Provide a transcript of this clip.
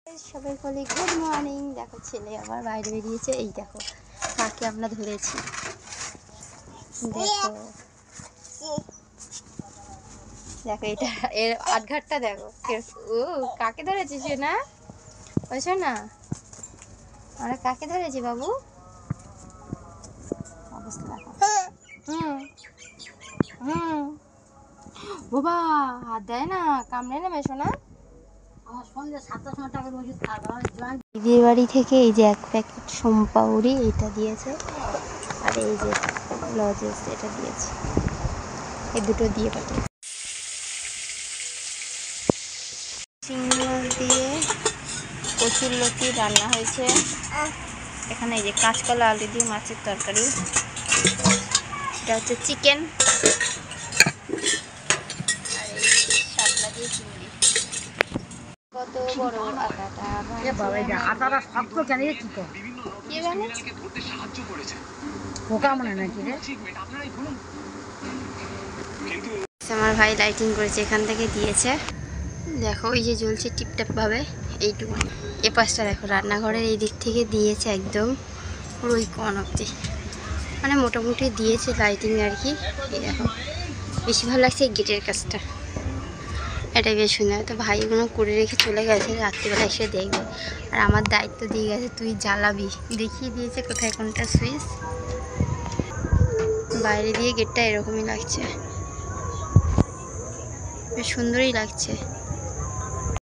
সবাই বলি good morning. দেখো ছেলে আবার বাইরে বেরিয়েছে। এই দেখো কাকে আমরা ধরেছি। দেখো দেখো এটা এর আটঘাটটা দেখো। ও কাকে ধরেছিস না বলছো না? আমরা কাকে ধরেছি বাবু? অবস্থা দেখো। বাবা হাত দেয় না, কামড়ে নেবে শোনা। দিদির বাড়ি থেকে এই যে এক প্যাকেট সোমপাউরি এটা দিয়েছে, আর এই যে লজেস এটা দিয়েছে। এই দুটো দিয়ে পাঠিয়েছে। চিংড়ি মাছ দিয়ে কচুরলতি রান্না হয়েছে। এখানে এই যে কাঁচকলা আলু দিয়ে মাছের তরকারি। এটা হচ্ছে চিকেন, আর এই শাপলা দিয়ে চিংড়ি। কত বড় আটাটা আটাটা শক্ত কেন রে? কি কর কে জানে, পোকা মনে নাকি রে? আমার ভাই লাইটিং করেছে, এখান থেকে দিয়েছে। দেখো এই যে জ্বলছে টিপটাপ ভাবে এইটুকু। এ পাশটা দেখো রান্নাঘরের এই দিক থেকে দিয়েছে একদম পুরো ওই কোণ অব্দি, মানে মোটামুটি দিয়েছে লাইটিং আর কি। এই দেখো বেশি ভালো লাগছে এই গেটের কাজটা, এটা বেশ সুন্দর। তো ভাইগুলো করে রেখে চলে গেছে, রাত্রিবেলা এসে দেখবে। আর আমার দায়িত্ব দিয়ে গেছে তুই জ্বালাবি। দেখিয়ে দিয়েছে কোথায় কোনটা সুইচ। বাইরে দিয়ে গেটটা এরকমই লাগছে, বেশ সুন্দরই লাগছে।